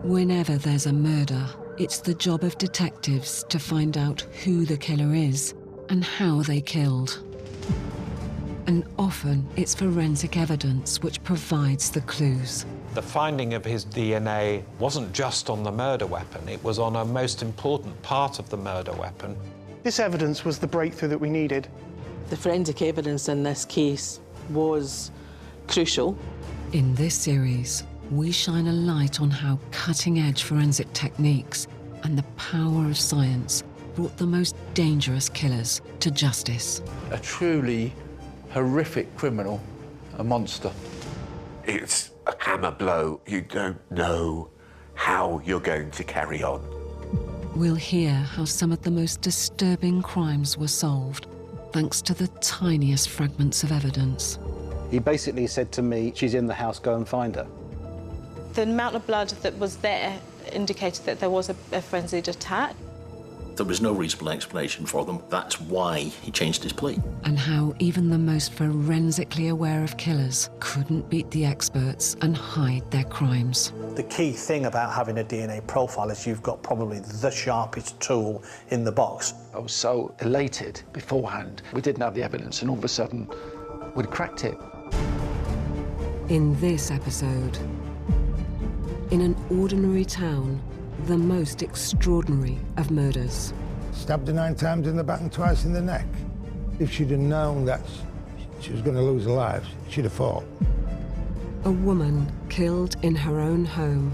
Whenever there's a murder, it's the job of detectives to find out who the killer is and how they killed. And often it's forensic evidence which provides the clues. The finding of his DNA wasn't just on the murder weapon, it was on a most important part of the murder weapon. This evidence was the breakthrough that we needed. The forensic evidence in this case was crucial. In this series, we shine a light on how cutting-edge forensic techniques and the power of science brought the most dangerous killers to justice. A truly horrific criminal, a monster. It's a hammer blow. You don't know how you're going to carry on. We'll hear how some of the most disturbing crimes were solved thanks to the tiniest fragments of evidence. He basically said to me, she's in the house, go and find her. The amount of blood that was there indicated that there was a frenzied attack. There was no reasonable explanation for them. That's why he changed his plea. And how even the most forensically aware of killers couldn't beat the experts and hide their crimes. The key thing about having a DNA profile is you've got probably the sharpest tool in the box. I was so elated beforehand. We didn't have the evidence, and all of a sudden, we'd cracked it. In this episode, in an ordinary town, the most extraordinary of murders. Stabbed her 9 times in the back and twice in the neck. If she'd have known that she was going to lose her life, she'd have fought. A woman killed in her own home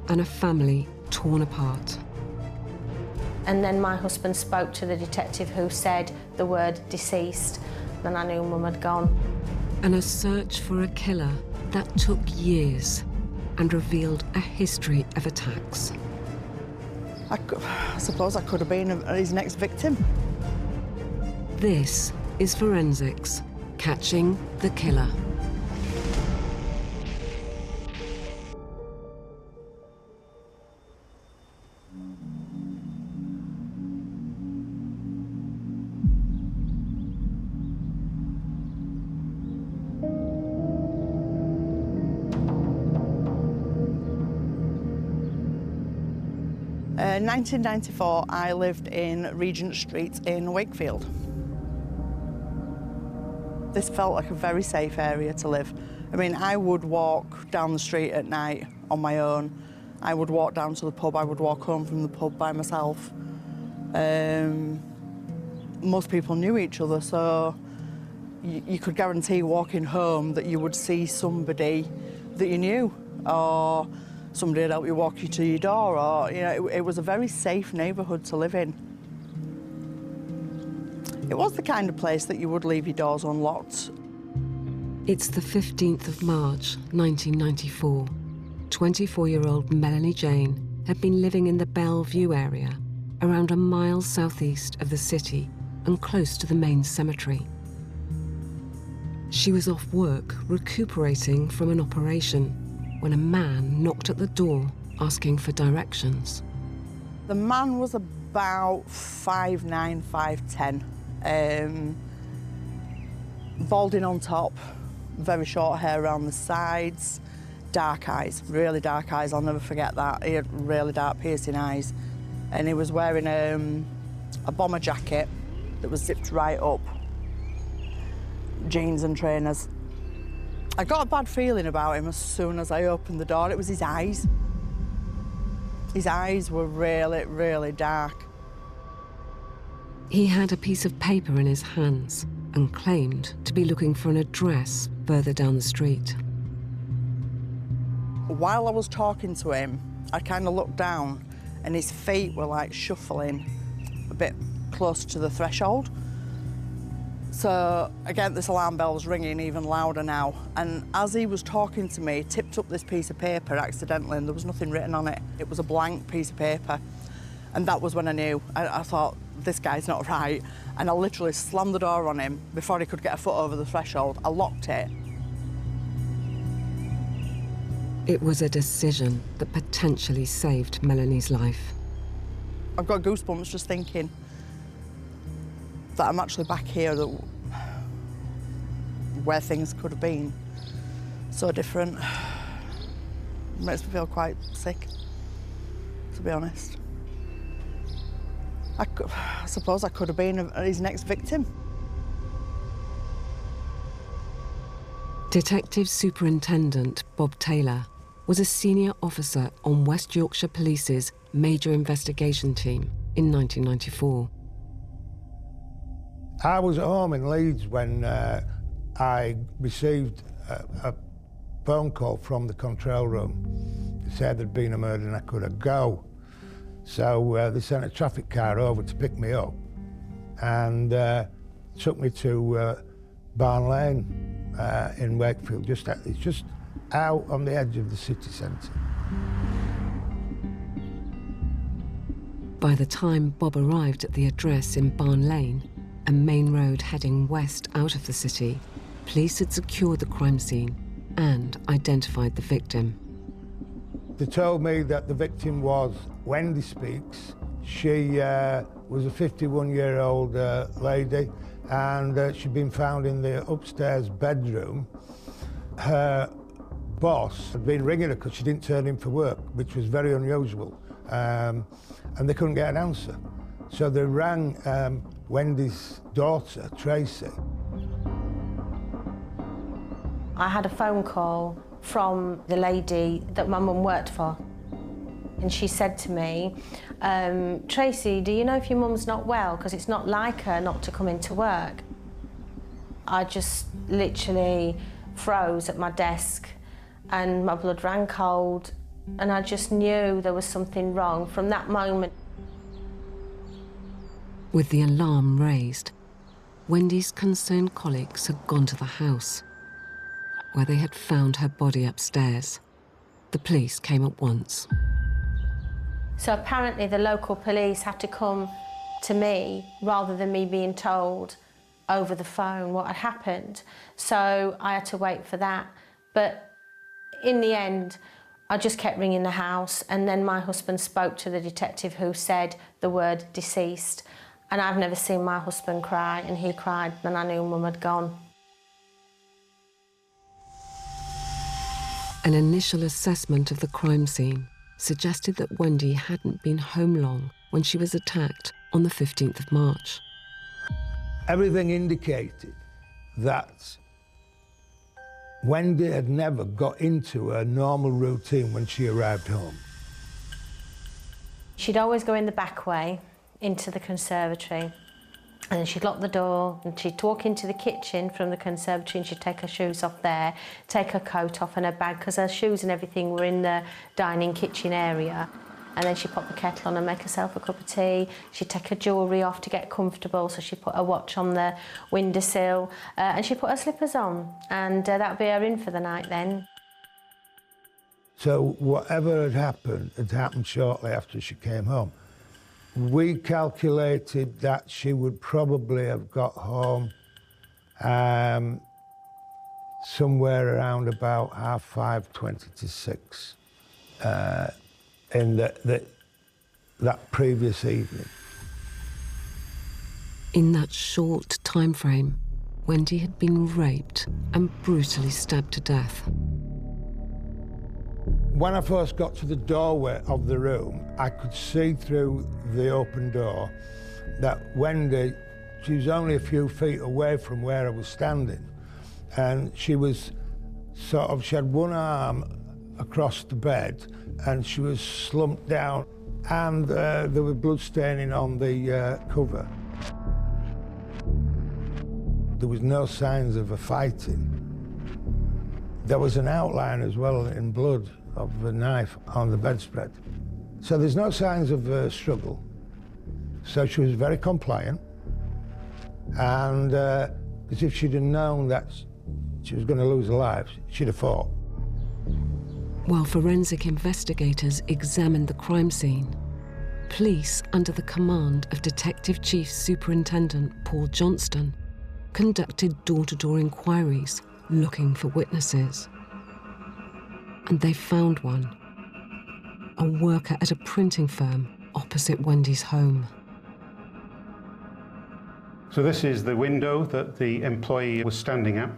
and a family torn apart. And then my husband spoke to the detective who said the word deceased. Then I knew Mum had gone. And a search for a killer that took years and revealed a history of attacks. I suppose I could have been his next victim. This is Forensics, Catching the Killer. In 1994, I lived in Regent Street in Wakefield. This felt like a very safe area to live. I mean, I would walk down the street at night on my own. I would walk down to the pub, I would walk home from the pub by myself. Most people knew each other, so you could guarantee walking home that you would see somebody that you knew, or somebody would help you walk you to your door, or, you know, it was a very safe neighbourhood to live in. It was the kind of place that you would leave your doors unlocked. It's the 15th of March, 1994. 24-year-old Melanie Jane had been living in the Bellevue area, around a mile southeast of the city and close to the main cemetery. She was off work, recuperating from an operation, when a man knocked at the door asking for directions. The man was about 5'9", 5'10", balding on top, very short hair around the sides, dark eyes, really dark eyes, I'll never forget that. He had really dark piercing eyes. And he was wearing a bomber jacket that was zipped right up, jeans and trainers. I got a bad feeling about him as soon as I opened the door. It was his eyes. His eyes were really, really dark. He had a piece of paper in his hands and claimed to be looking for an address further down the street. While I was talking to him, I kind of looked down and his feet were like shuffling a bit close to the threshold. So, again, this alarm bell was ringing even louder now. And as he was talking to me, he tipped up this piece of paper accidentally, and there was nothing written on it. It was a blank piece of paper. And that was when I knew. I thought, this guy's not right. And I literally slammed the door on him before he could get a foot over the threshold. I locked it. It was a decision that potentially saved Melanie's life. I've got goosebumps just thinking that I'm actually back here, that where things could have been. So different. It makes me feel quite sick, to be honest. I suppose I could have been his next victim. Detective Superintendent Bob Taylor was a senior officer on West Yorkshire Police's major investigation team in 1994. I was at home in Leeds when I received a phone call from the control room. They said there'd been a murder and I couldn't go. So they sent a traffic car over to pick me up and took me to Barn Lane in Wakefield. It's just out on the edge of the city centre. By the time Bob arrived at the address in Barn Lane, a main road heading west out of the city, police had secured the crime scene and identified the victim. They told me that the victim was Wendy Speaks. She was a 51-year-old lady, and she'd been found in the upstairs bedroom. Her boss had been ringing her because she didn't turn in for work, which was very unusual, and they couldn't get an answer. So they rang Wendy's daughter, Tracy. I had a phone call from the lady that my mum worked for. And she said to me, Tracy, do you know if your mum's not well? Because it's not like her not to come into work. I just literally froze at my desk and my blood ran cold, and I just knew there was something wrong from that moment. With the alarm raised, Wendy's concerned colleagues had gone to the house, where they had found her body upstairs. The police came at once. So apparently the local police had to come to me rather than me being told over the phone what had happened. So I had to wait for that. But in the end, I just kept ringing the house, and then my husband spoke to the detective who said the word deceased. And I've never seen my husband cry, and he cried when I knew Mum had gone. An initial assessment of the crime scene suggested that Wendy hadn't been home long when she was attacked on the 15th of March. Everything indicated that Wendy had never got into her normal routine when she arrived home. She'd always go in the back way into the conservatory, and then she'd lock the door and she'd walk into the kitchen from the conservatory and she'd take her shoes off there, take her coat off and her bag, because her shoes and everything were in the dining kitchen area. And then she'd pop the kettle on and make herself a cup of tea. She'd take her jewellery off to get comfortable, so she'd put her watch on the windowsill and she'd put her slippers on, and that would be her in for the night then. So whatever had happened shortly after she came home. We calculated that she would probably have got home somewhere around about 5:30, 20 to 6 in that previous evening. In that short time frame, Wendy had been raped and brutally stabbed to death. When I first got to the doorway of the room, I could see through the open door that Wendy, she was only a few feet away from where I was standing, and she was she had one arm across the bed and she was slumped down, and there was blood staining on the cover. There was no signs of a fighting. There was an outline as well in blood of a knife on the bedspread. So there's no signs of a struggle. So she was very compliant, and as if she'd have known that she was going to lose her life, she'd have fought. While forensic investigators examined the crime scene, police under the command of Detective Chief Superintendent Paul Johnston conducted door-to-door inquiries looking for witnesses. And they found one, a worker at a printing firm opposite Wendy's home. So this is the window that the employee was standing at.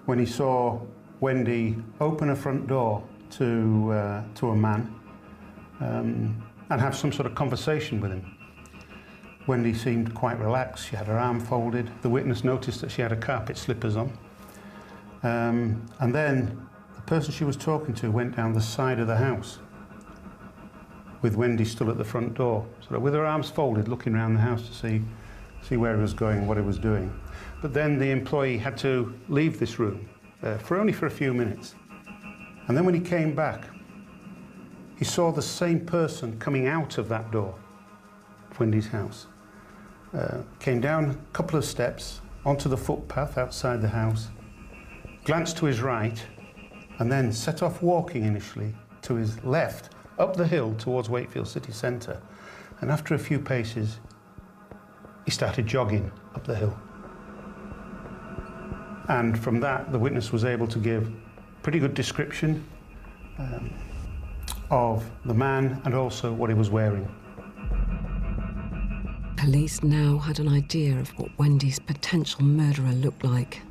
when he saw Wendy open her front door to a man and have some sort of conversation with him. Wendy seemed quite relaxed. She had her arm folded. The witness noticed that she had her carpet slippers on. And then the person she was talking to went down the side of the house with Wendy still at the front door, sort of with her arms folded, looking around the house to see where he was going, what he was doing. But then the employee had to leave this room only for a few minutes. And then when he came back, he saw the same person coming out of that door of Wendy's house. Came down a couple of steps onto the footpath outside the house, glanced to his right, and then set off walking initially to his left, up the hill towards Wakefield city centre. And after a few paces, he started jogging up the hill. And from that, the witness was able to give pretty good description of the man and also what he was wearing. Police now had an idea of what Wendy's potential murderer looked like.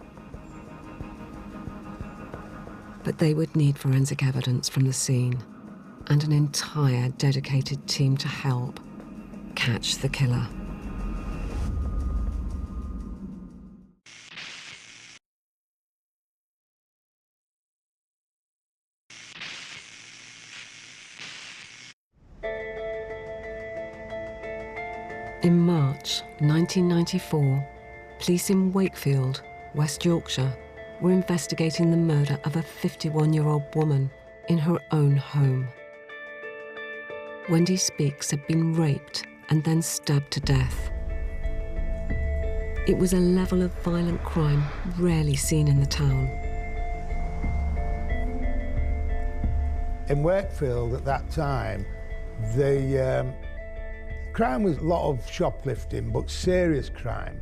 But they would need forensic evidence from the scene and an entire dedicated team to help catch the killer. In March 1994, police in Wakefield, West Yorkshire, were investigating the murder of a 51-year-old woman in her own home. Wendy Speakes had been raped and then stabbed to death. It was a level of violent crime rarely seen in the town. In Wakefield at that time, the crime was a lot of shoplifting, but serious crime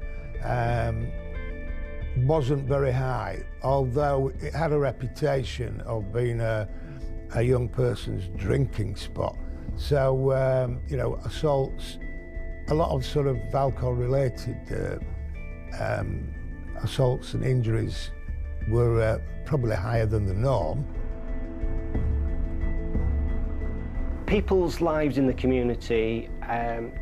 wasn't very high, although it had a reputation of being a young person's drinking spot. So, you know, assaults, a lot of sort of alcohol-related assaults and injuries were probably higher than the norm. People's lives in the community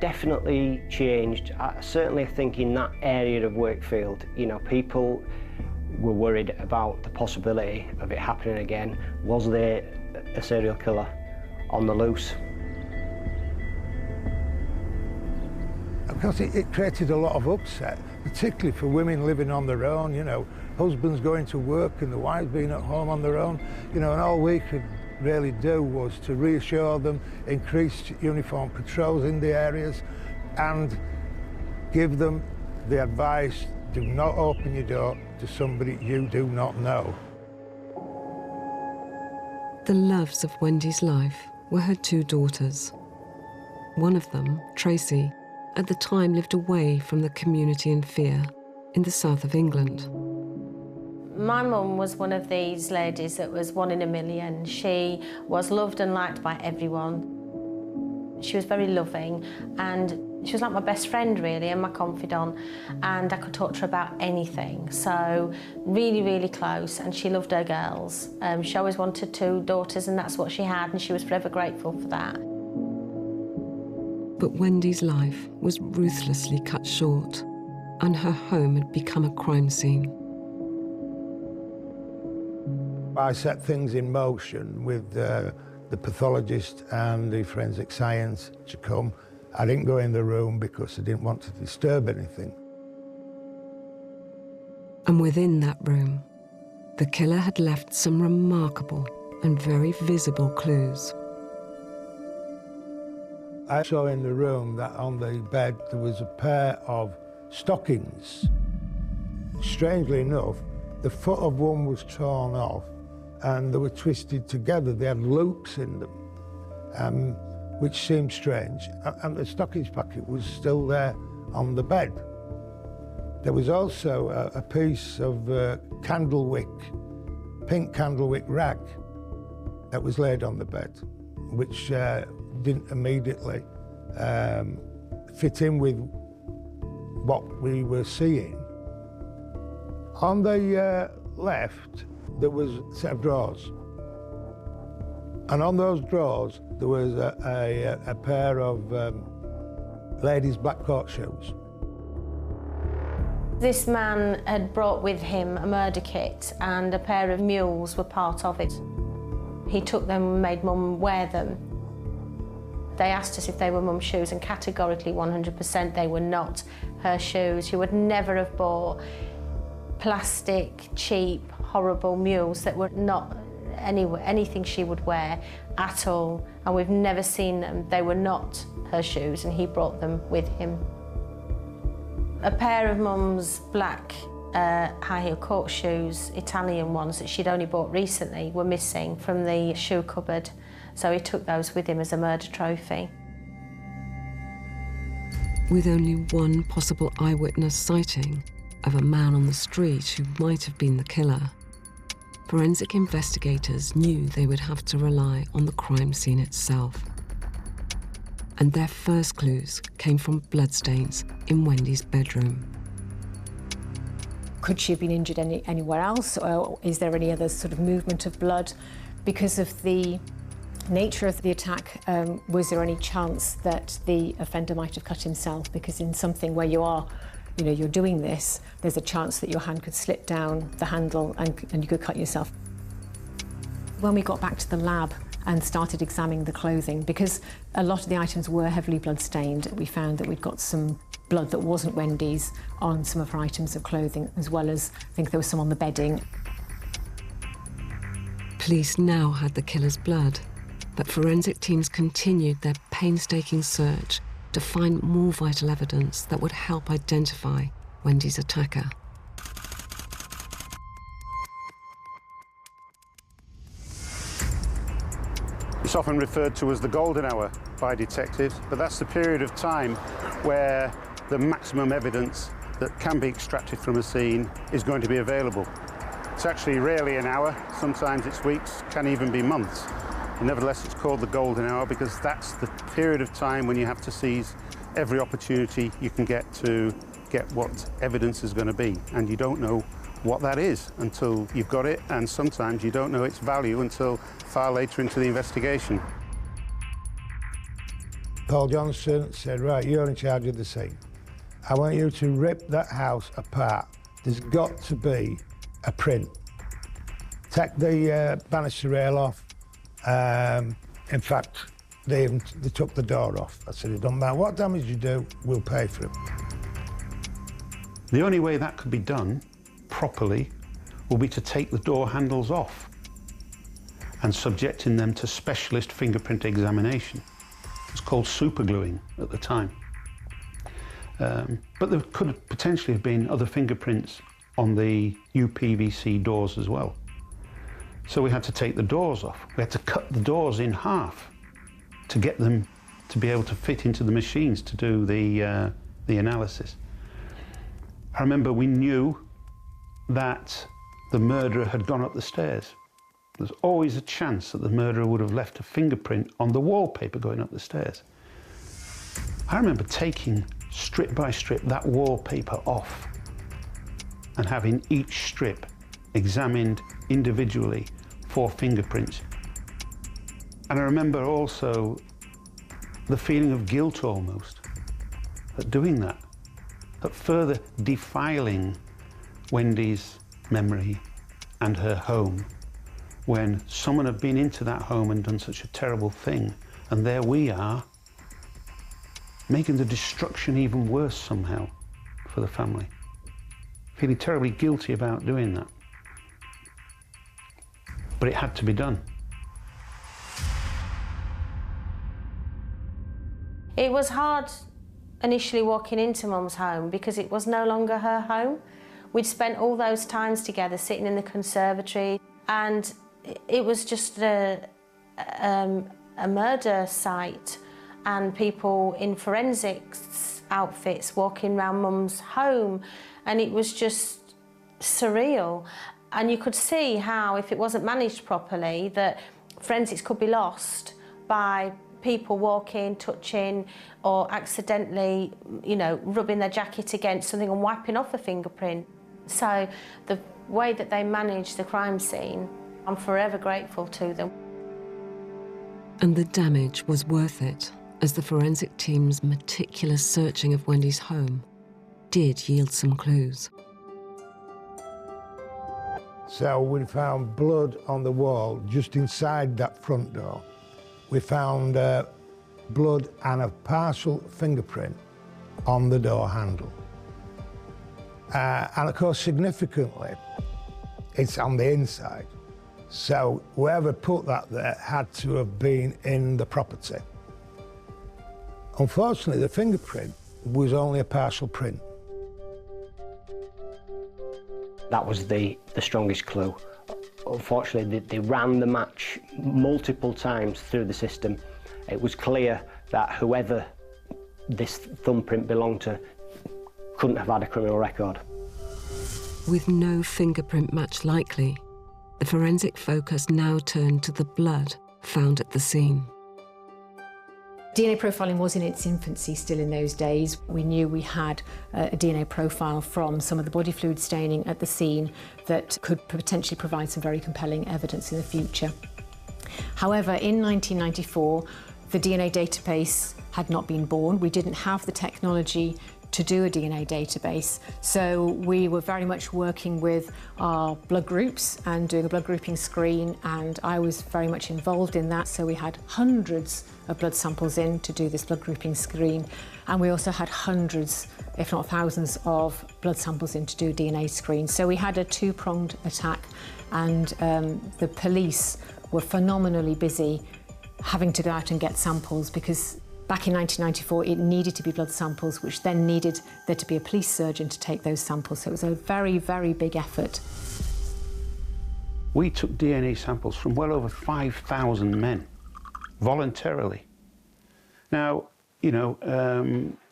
definitely changed. Certainly I think in that area of Wakefield, you know, people were worried about the possibility of it happening again. Was there a serial killer on the loose? Of course, it created a lot of upset, particularly for women living on their own, you know, husbands going to work and the wives being at home on their own, you know, and all we could really do was to reassure them, increase uniform patrols in the areas and give them the advice, do not open your door to somebody you do not know. The loves of Wendy's life were her two daughters. One of them, Tracy, at the time lived away from the community in fear in the south of England. My mum was one of these ladies that was one in a million. She was loved and liked by everyone. She was very loving and she was like my best friend really and my confidant, and I could talk to her about anything. So really, really close, and she loved her girls. She always wanted two daughters and that's what she had, and she was forever grateful for that. But Wendy's life was ruthlessly cut short and her home had become a crime scene. I set things in motion with the pathologist and the forensic science to come. I didn't go in the room because I didn't want to disturb anything. And within that room, the killer had left some remarkable and very visible clues. I saw in the room that on the bed there was a pair of stockings. Strangely enough, the foot of one was torn off and they were twisted together. They had loops in them, which seemed strange. And the stockings packet was still there on the bed. There was also a piece of pink candlewick rag that was laid on the bed, which didn't immediately fit in with what we were seeing. On the left, there was a set of drawers. And on those drawers, there was a pair of ladies' black court shoes. This man had brought with him a murder kit, and a pair of mules were part of it. He took them and made Mum wear them. They asked us if they were Mum's shoes, and categorically 100% they were not her shoes. She would never have bought plastic, cheap, horrible mules that were not anything she would wear at all, and we've never seen them. They were not her shoes, and he brought them with him. A pair of Mum's black high-heel court shoes, Italian ones that she'd only bought recently, were missing from the shoe cupboard, so he took those with him as a murder trophy. With only one possible eyewitness sighting of a man on the street who might have been the killer, forensic investigators knew they would have to rely on the crime scene itself. And their first clues came from bloodstains in Wendy's bedroom. Could she have been injured anywhere else, or is there any other sort of movement of blood? Because of the nature of the attack, was there any chance that the offender might have cut himself? Because in something where you are, you're doing this, there's a chance that your hand could slip down the handle and you could cut yourself. When we got back to the lab and started examining the clothing, because a lot of the items were heavily blood-stained, we found that we'd got some blood that wasn't Wendy's on some of her items of clothing, as well as, I think there was some on the bedding. Police now had the killer's blood, but forensic teams continued their painstaking search to find more vital evidence that would help identify Wendy's attacker. It's often referred to as the golden hour by detectives, but that's the period of time where the maximum evidence that can be extracted from a scene is going to be available. It's actually rarely an hour, sometimes it's weeks, can even be months. Nevertheless, it's called the golden hour because that's the period of time when you have to seize every opportunity you can get to get what evidence is going to be. And you don't know what that is until you've got it, and sometimes you don't know its value until far later into the investigation. Paul Johnson said, right, you're in charge of the scene. I want you to rip that house apart. There's got to be a print. Take the banister rail off. In fact, they took the door off. I said, it don't matter what damage you do, we'll pay for it. The only way that could be done properly will be to take the door handles off and subjecting them to specialist fingerprint examination. It's called supergluing at the time. But there could potentially have been other fingerprints on the UPVC doors as well. So we had to take the doors off. We had to cut the doors in half to get them to be able to fit into the machines to do the analysis. I remember we knew that the murderer had gone up the stairs. There's always a chance that the murderer would have left a fingerprint on the wallpaper going up the stairs. I remember taking strip by strip that wallpaper off and having each strip examined individually for fingerprints. And I remember also the feeling of guilt almost at doing that, at further defiling Wendy's memory and her home when someone had been into that home and done such a terrible thing, and there we are, making the destruction even worse somehow for the family. Feeling terribly guilty about doing that. But it had to be done. It was hard initially walking into Mum's home because it was no longer her home. We'd spent all those times together sitting in the conservatory, and it was just a murder site, and people in forensics outfits walking around Mum's home, and it was just surreal. And you could see how, if it wasn't managed properly, that forensics could be lost by people walking, touching, or accidentally, rubbing their jacket against something and wiping off a fingerprint. So the way that they managed the crime scene, I'm forever grateful to them. And the damage was worth it, as the forensic team's meticulous searching of Wendy's home did yield some clues. So we found blood on the wall just inside that front door. We found blood and a partial fingerprint on the door handle. And of course, significantly, it's on the inside. So whoever put that there had to have been in the property. Unfortunately, the fingerprint was only a partial print. That was the strongest clue. Unfortunately, they ran the match multiple times through the system. It was clear that whoever this thumbprint belonged to couldn't have had a criminal record. With no fingerprint match likely, the forensic focus now turned to the blood found at the scene. DNA profiling was in its infancy still in those days. We knew we had a DNA profile from some of the body fluid staining at the scene that could potentially provide some very compelling evidence in the future. However, in 1994, the DNA database had not been born. We didn't have the technology to do a DNA database. So we were very much working with our blood groups and doing a blood grouping screen, and I was very much involved in that. So we had hundreds of blood samples in to do this blood grouping screen, and we also had hundreds, if not thousands, of blood samples in to do a DNA screen. So we had a two-pronged attack, and the police were phenomenally busy having to go out and get samples, because back in 1994, it needed to be blood samples, which then needed there to be a police surgeon to take those samples. So it was a very, very big effort. We took DNA samples from well over 5,000 men, voluntarily. Now, you know,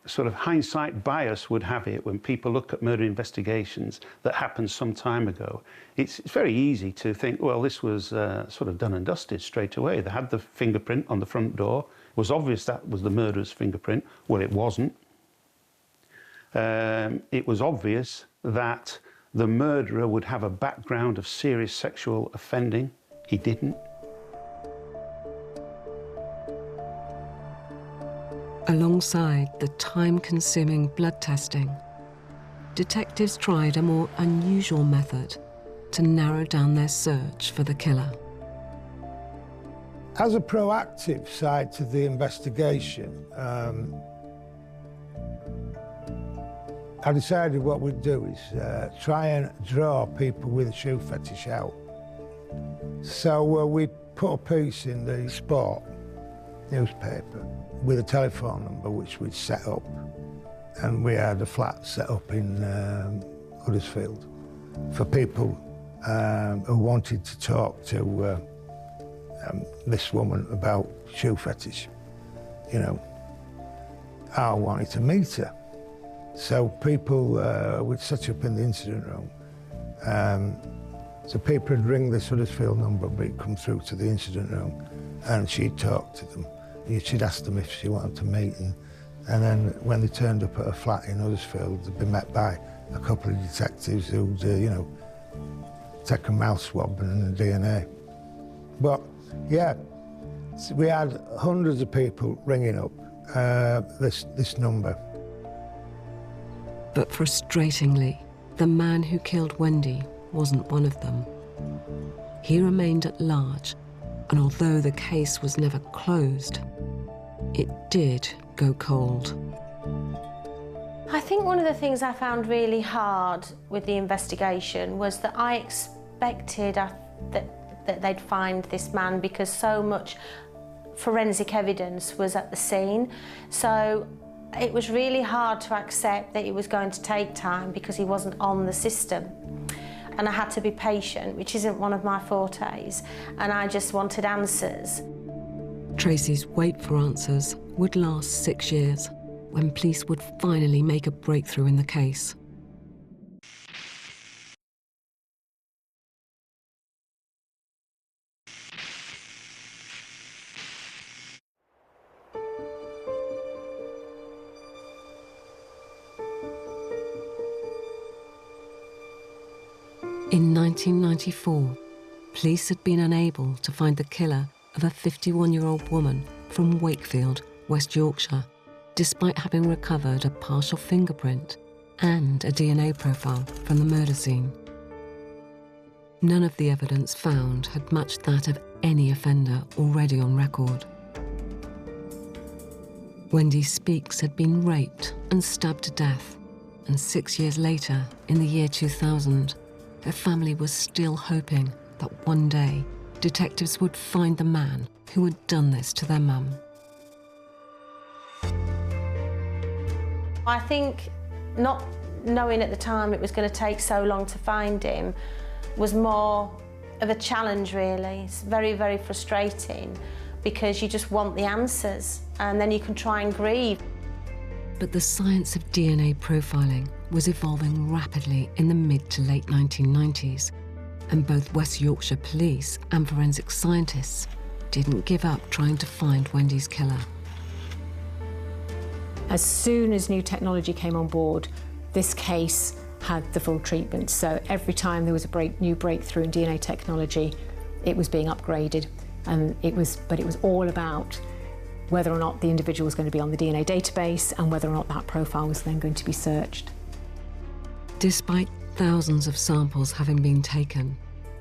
sort of hindsight bias would have it when people look at murder investigations that happened some time ago. It's very easy to think, well, this was sort of done and dusted straight away. They had the fingerprint on the front door. It was obvious that was the murderer's fingerprint. Well, it wasn't. It was obvious that the murderer would have a background of serious sexual offending. He didn't. Alongside the time-consuming blood testing, detectives tried a more unusual method to narrow down their search for the killer. As a proactive side to the investigation, I decided what we'd do is try and draw people with a shoe fetish out. So we put a piece in the Sport newspaper with a telephone number which we'd set up, and we had a flat set up in Huddersfield for people who wanted to talk to this woman about shoe fetish. You know, I wanted to meet her. So people would set up in the incident room. So people would ring this Huddersfield number, but it'd come through to the incident room, and she'd talk to them. She'd ask them if she wanted to meet, and then when they turned up at a flat in Huddersfield, they'd be met by a couple of detectives who'd, you know, take a mouth swab and DNA. But yeah, we had hundreds of people ringing up this number. But frustratingly, the man who killed Wendy wasn't one of them. He remained at large, and although the case was never closed, it did go cold. I think one of the things I found really hard with the investigation was that I expected that they'd find this man because so much forensic evidence was at the scene. So it was really hard to accept that it was going to take time because he wasn't on the system. And I had to be patient, which isn't one of my fortes, and I just wanted answers. Tracy's wait for answers would last 6 years, when police would finally make a breakthrough in the case. In 1994, police had been unable to find the killer of a 51-year-old woman from Wakefield, West Yorkshire, despite having recovered a partial fingerprint and a DNA profile from the murder scene. None of the evidence found had matched that of any offender already on record. Wendy Speakes had been raped and stabbed to death, and 6 years later, in the year 2000, her family was still hoping that one day detectives would find the man who had done this to their mum. I think not knowing at the time it was going to take so long to find him was more of a challenge, really. It's very, very frustrating because you just want the answers and then you can try and grieve. But the science of DNA profiling was evolving rapidly in the mid to late 1990s, and both West Yorkshire police and forensic scientists didn't give up trying to find Wendy's killer. As soon as new technology came on board, this case had the full treatment. So every time there was a new breakthrough in DNA technology, it was being upgraded. But it was all about whether or not the individual was going to be on the DNA database and whether or not that profile was then going to be searched. Despite thousands of samples having been taken,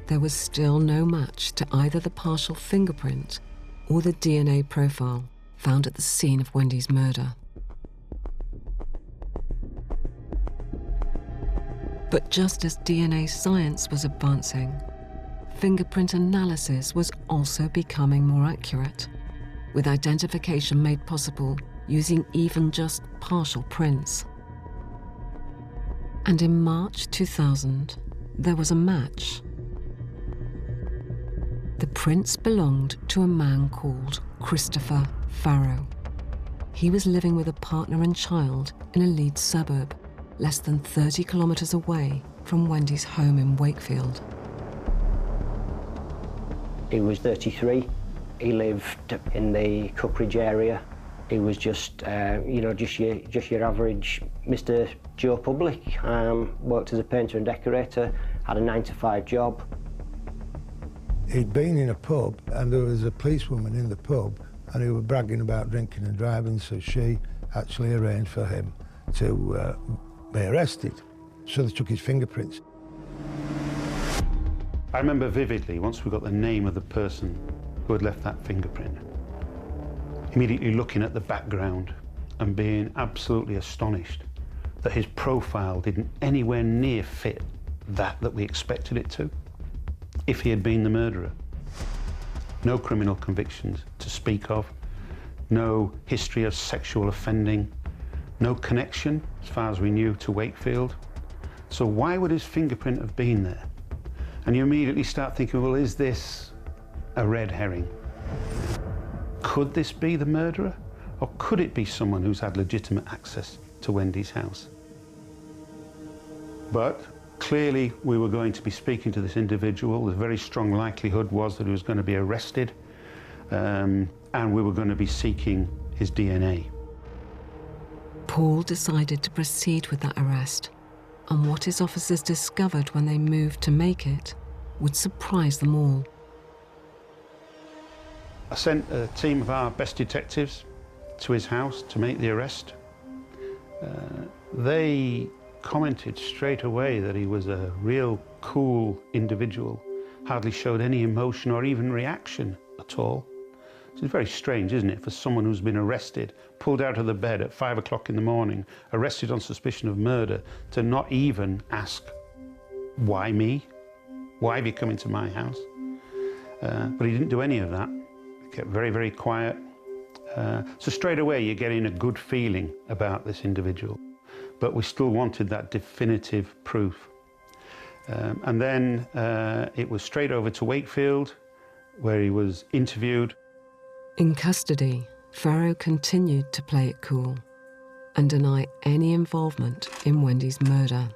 there was still no match to either the partial fingerprint or the DNA profile found at the scene of Wendy's murder. But just as DNA science was advancing, fingerprint analysis was also becoming more accurate, with identification made possible using even just partial prints. And in March 2000, there was a match. The prints belonged to a man called Christopher Farrow. He was living with a partner and child in a Leeds suburb, less than 30 kilometres away from Wendy's home in Wakefield. He was 33. He lived in the Cookridge area. He was just, just your average Mr. Joe Public. Worked as a painter and decorator, had a 9-to-5 job. He'd been in a pub and there was a policewoman in the pub and he was bragging about drinking and driving, so she actually arranged for him to be arrested. So they took his fingerprints. I remember vividly, once we got the name of the person who had left that fingerprint, immediately looking at the background and being absolutely astonished that his profile didn't anywhere near fit that we expected it to, if he had been the murderer. No criminal convictions to speak of, no history of sexual offending, no connection, as far as we knew, to Wakefield. So why would his fingerprint have been there? And you immediately start thinking, well, is this a red herring? Could this be the murderer? Or could it be someone who's had legitimate access to Wendy's house? But clearly we were going to be speaking to this individual. The very strong likelihood was that he was going to be arrested, and we were going to be seeking his DNA. Paul decided to proceed with that arrest, and what his officers discovered when they moved to make it would surprise them all. I sent a team of our best detectives to his house to make the arrest. They commented straight away that he was a real cool individual, hardly showed any emotion or even reaction at all. It's very strange, isn't it, for someone who's been arrested, pulled out of the bed at 5 o'clock in the morning, arrested on suspicion of murder, to not even ask, why me? Why have you come into my house? But he didn't do any of that. He kept very, very quiet. So straight away you're getting a good feeling about this individual. But we still wanted that definitive proof. And then it was straight over to Wakefield, where he was interviewed. In custody, Farrow continued to play it cool and deny any involvement in Wendy's murder.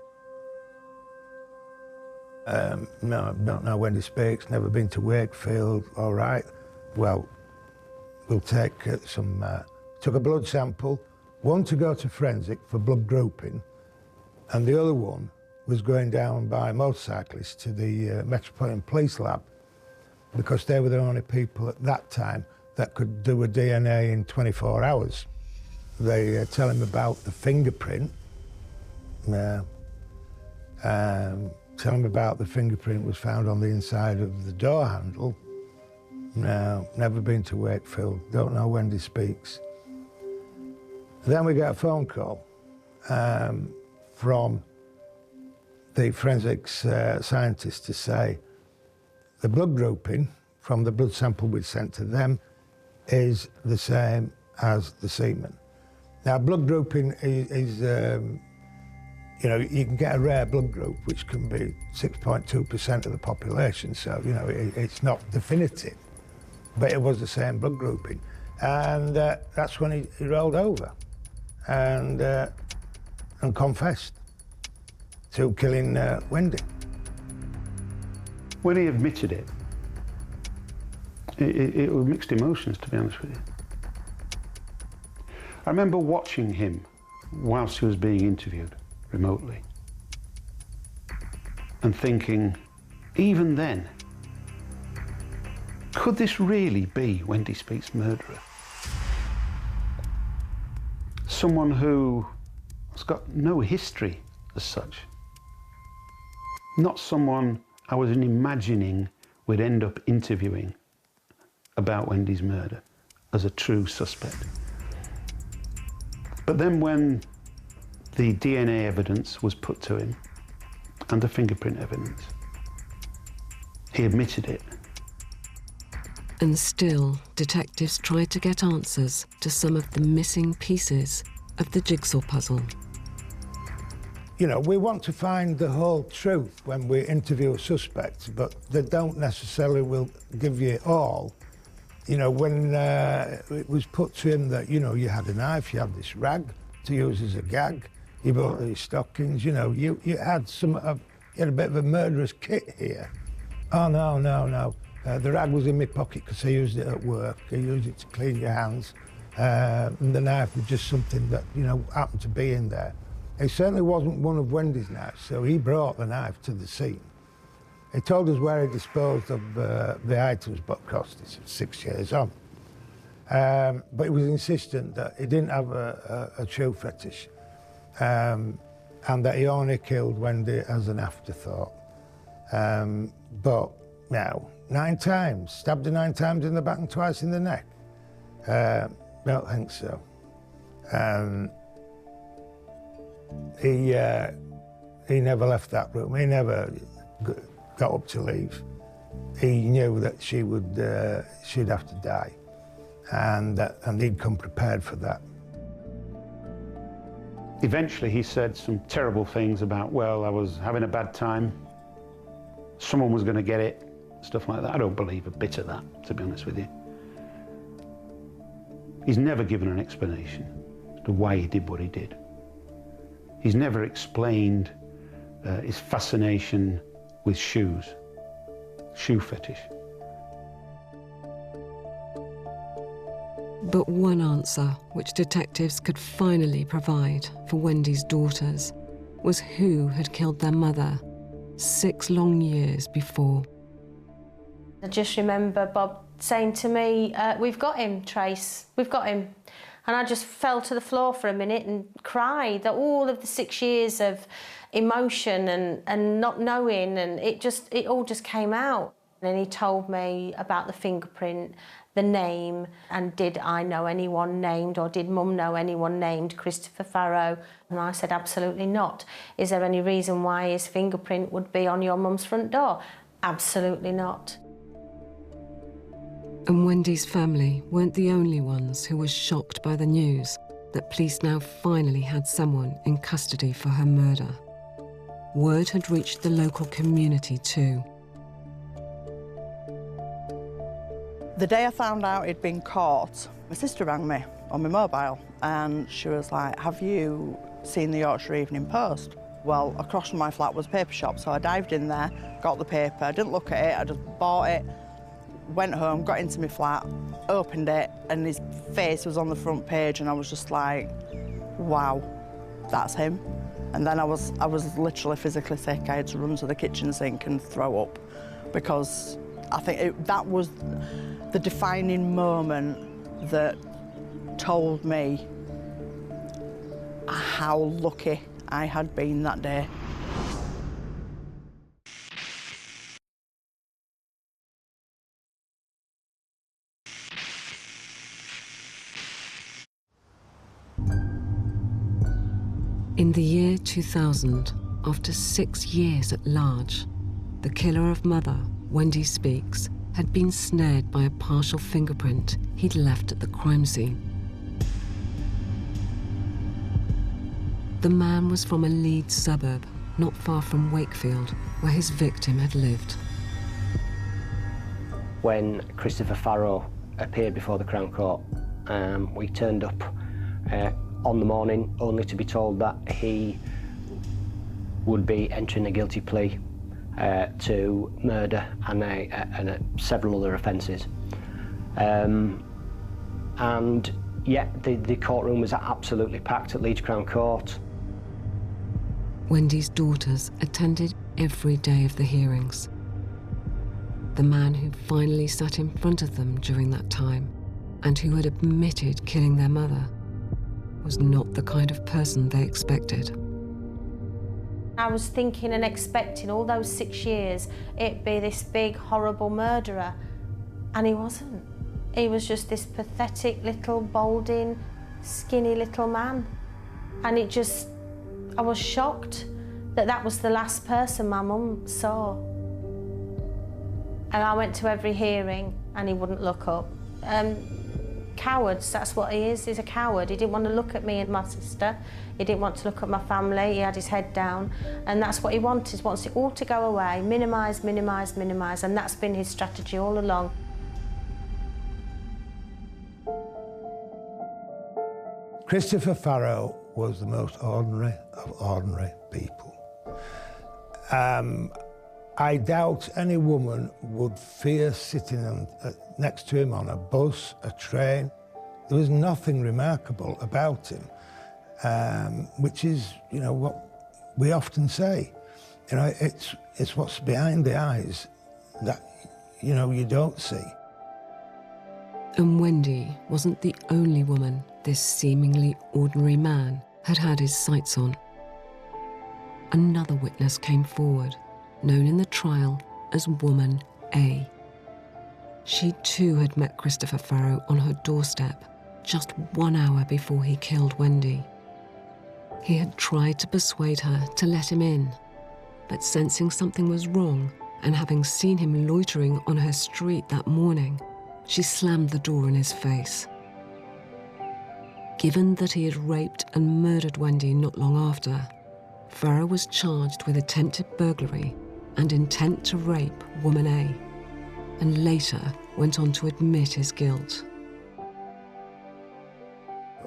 No, I don't know Wendy Speakes, never been to Wakefield. All right, well, we'll take took a blood sample, one to go to forensic for blood grouping, and the other one was going down by motorcyclists to the Metropolitan Police Lab because they were the only people at that time that could do a DNA in 24 hours. They tell him about the fingerprint. Tell him about the fingerprint was found on the inside of the door handle. No, never been to Wakefield, don't know Wendy Speaks. Then we get a phone call from the forensics scientists to say the blood grouping from the blood sample we sent to them is the same as the semen. Now, blood grouping is you know, you can get a rare blood group, which can be 6.2% of the population, so, you know, it's not definitive. But it was the same blood grouping. And that's when he rolled over and confessed to killing Wendy. When he admitted it, it was mixed emotions, to be honest with you. I remember watching him whilst he was being interviewed remotely and thinking, even then, could this really be Wendy Speaks' murderer? Someone who has got no history as such. Not someone I was imagining would end up interviewing about Wendy's murder as a true suspect. But then when the DNA evidence was put to him and the fingerprint evidence, he admitted it. And still, detectives tried to get answers to some of the missing pieces of the jigsaw puzzle. You know, we want to find the whole truth when we interview a suspect, but they don't necessarily will give you all. You know, when it was put to him that, you know, you had a knife, you had this rag to use as a gag, you bought these stockings, you know, you had you had a bit of a murderous kit here. Oh, no, no, no. The rag was in my pocket because I used it at work. I used it to clean your hands. And the knife was just something that, you know, happened to be in there. It certainly wasn't one of Wendy's knives, so he brought the knife to the scene. He told us where he disposed of the items, but of course, this was 6 years on. But he was insistent that he didn't have a shoe fetish, and that he only killed Wendy as an afterthought. But now, 9 times, stabbed her 9 times in the back and twice in the neck. Don't think so. He never left that room. He never got up to leave. He knew that she'd have to die, and he'd come prepared for that. Eventually, he said some terrible things about, well, I was having a bad time, someone was going to get it, stuff like that. I don't believe a bit of that, to be honest with you. He's never given an explanation as to why he did what he did. He's never explained his fascination with shoes, shoe fetish. But one answer which detectives could finally provide for Wendy's daughters was who had killed their mother 6 long years before. I just remember Bob saying to me, we've got him, Trace, we've got him. And I just fell to the floor for a minute and cried that all of the 6 years of emotion and not knowing, and it all just came out. And he told me about the fingerprint, the name, and did I know anyone named, or did Mum know anyone named Christopher Farrow? And I said, absolutely not. Is there any reason why his fingerprint would be on your mum's front door? Absolutely not. And Wendy's family weren't the only ones who were shocked by the news that police now finally had someone in custody for her murder. Word had reached the local community too. The day I found out he'd been caught, my sister rang me on my mobile and she was like, have you seen the Yorkshire Evening Post? Well, across from my flat was a paper shop, so I dived in there, got the paper, I didn't look at it, I just bought it, went home, got into my flat, opened it, and his face was on the front page, and I was just like, wow, that's him. And then I was literally physically sick. I had to run to the kitchen sink and throw up because I think that was the defining moment that told me how lucky I had been that day. In the year 2000, after 6 years at large, the killer of Mother, Wendy Speaks, had been snared by a partial fingerprint he'd left at the crime scene. The man was from a Leeds suburb, not far from Wakefield, where his victim had lived. When Christopher Farrow appeared before the Crown Court, we turned up on the morning only to be told that he would be entering a guilty plea to murder and several other offences. And yeah, the courtroom was absolutely packed at Leeds Crown Court. Wendy's daughters attended every day of the hearings. The man who finally sat in front of them during that time and who had admitted killing their mother was not the kind of person they expected. I was thinking and expecting all those 6 years it'd be this big, horrible murderer, and he wasn't. He was just this pathetic little, balding, skinny little man. And I was shocked that that was the last person my mum saw. And I went to every hearing and he wouldn't look up. Cowards, that's what he is. He's a coward. He didn't want to look at me and my sister. He didn't want to look at my family. He had his head down. And that's what he wants. He wants it all to go away. Minimise, minimise, minimise. And that's been his strategy all along. Christopher Farrow was the most ordinary of ordinary people. I doubt any woman would fear sitting next to him on a bus, a train. There was nothing remarkable about him, which is, you know, what we often say. You know, it's what's behind the eyes that, you know, you don't see. And Wendy wasn't the only woman this seemingly ordinary man had had his sights on. Another witness came forward, known in the trial as Woman A. She too had met Christopher Farrow on her doorstep just 1 hour before he killed Wendy. He had tried to persuade her to let him in, but sensing something was wrong and having seen him loitering on her street that morning, she slammed the door in his face. Given that he had raped and murdered Wendy not long after, Farrow was charged with attempted burglary and intent to rape Woman A, and later went on to admit his guilt.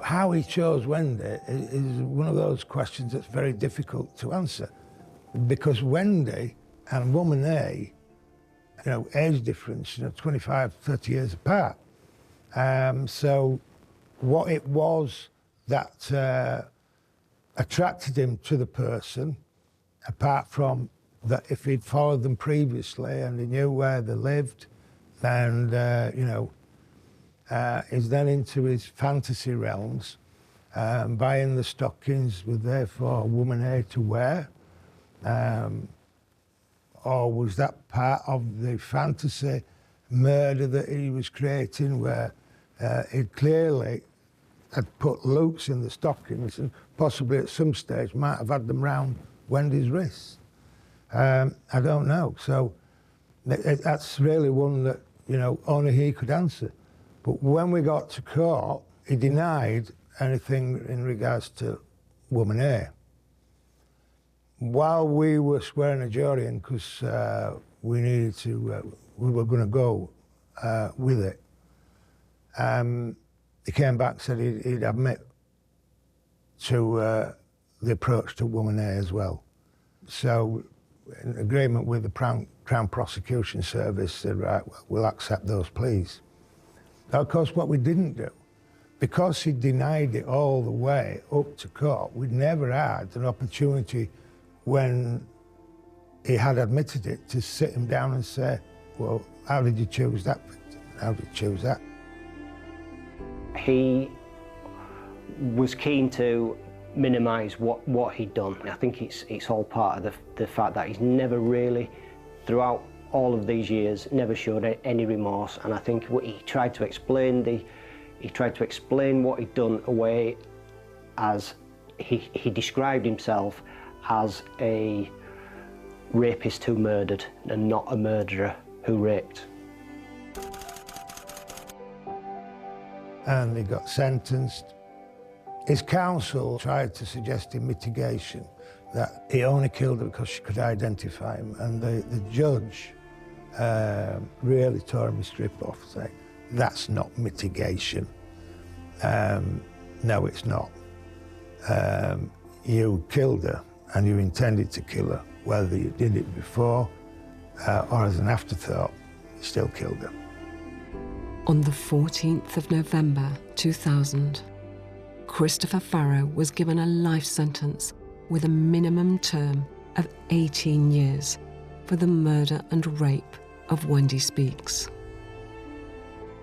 How he chose Wendy is one of those questions that's very difficult to answer, because Wendy and Woman A, you know, age difference, you know, 25, 30 years apart. So what it was that attracted him to the person, apart from that if he'd followed them previously and he knew where they lived, and, you know, is then into his fantasy realms, buying the stockings with therefore Woman A to wear. Or was that part of the fantasy murder that he was creating, where he clearly had put loops in the stockings and possibly at some stage might have had them round Wendy's wrists? I don't know. So that's really one that, you know, only he could answer. But when we got to court, he denied anything in regards to Woman A. While we were swearing a jury in, because we needed to, we were going to go with it, he came back and said he'd admit to the approach to Woman A as well. So, in agreement with the Crown Prosecution Service, said, right, we'll accept those pleas. Now, of course, what we didn't do because he denied it all the way up to court, we'd never had an opportunity when he had admitted it to sit him down and say, well, how did you choose that victim? How did you choose that? He was keen to minimise what he'd done. I think it's all part of the fact that he's never really, throughout all of these years, never showed any remorse. And I think he tried to explain what he'd done away as he described himself as a rapist who murdered and not a murderer who raped. And he got sentenced. His counsel tried to suggest in mitigation that he only killed her because she could identify him, and the judge really tore him a strip off, saying, that's not mitigation. No, it's not. You killed her, and you intended to kill her, whether you did it before or as an afterthought, you still killed her. On the 14th of November 2000, Christopher Farrow was given a life sentence with a minimum term of 18 years for the murder and rape of Wendy Speakes.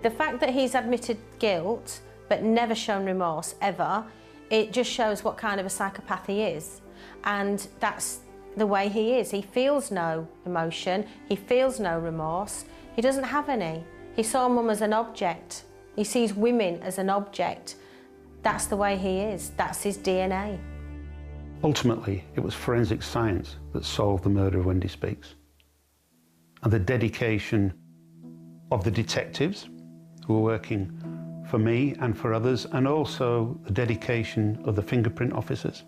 The fact that he's admitted guilt but never shown remorse ever, it just shows what kind of a psychopath he is. And that's the way he is. He feels no emotion, he feels no remorse, he doesn't have any. He saw Mum as an object. He sees women as an object. That's the way he is. That's his DNA. Ultimately, it was forensic science that solved the murder of Wendy Speakes. And the dedication of the detectives who were working for me and for others, and also the dedication of the fingerprint officers.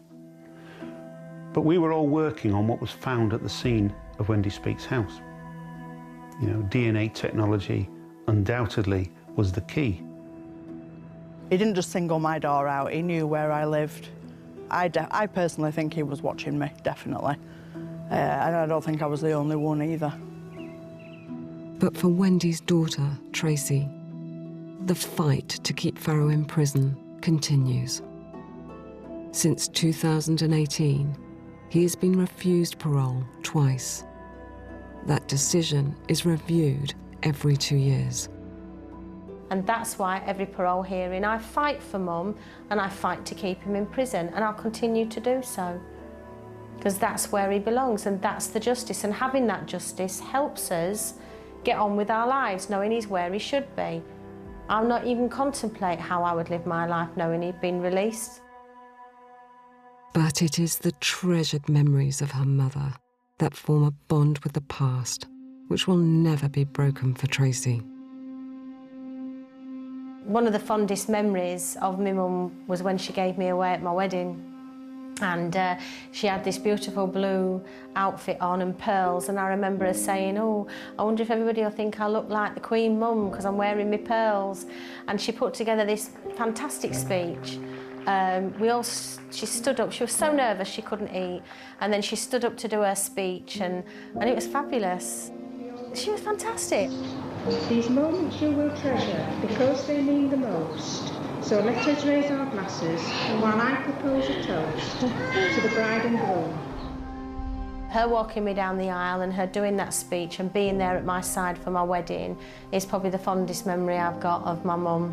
But we were all working on what was found at the scene of Wendy Speakes' house. You know, DNA technology undoubtedly was the key. He didn't just single my door out, he knew where I lived. I personally think he was watching me, definitely. And I don't think I was the only one either. But for Wendy's daughter, Tracy, the fight to keep Farrow in prison continues. Since 2018, he has been refused parole twice. That decision is reviewed every 2 years. And that's why every parole hearing I fight for Mum and I fight to keep him in prison, and I'll continue to do so. Because that's where he belongs and that's the justice, and having that justice helps us get on with our lives, knowing he's where he should be. I'll not even contemplate how I would live my life knowing he'd been released. But it is the treasured memories of her mother that form a bond with the past, which will never be broken for Tracy. One of the fondest memories of my mum was when she gave me away at my wedding. And she had this beautiful blue outfit on and pearls, and I remember her saying, oh, I wonder if everybody will think I look like the Queen Mum because I'm wearing my pearls. And she put together this fantastic speech. She stood up, she was so nervous she couldn't eat, and then she stood up to do her speech, and it was fabulous. She was fantastic. These moments you will treasure because they mean the most. So let us raise our glasses, and while I propose a toast to the bride and groom. Her walking me down the aisle and her doing that speech and being there at my side for my wedding is probably the fondest memory I've got of my mum.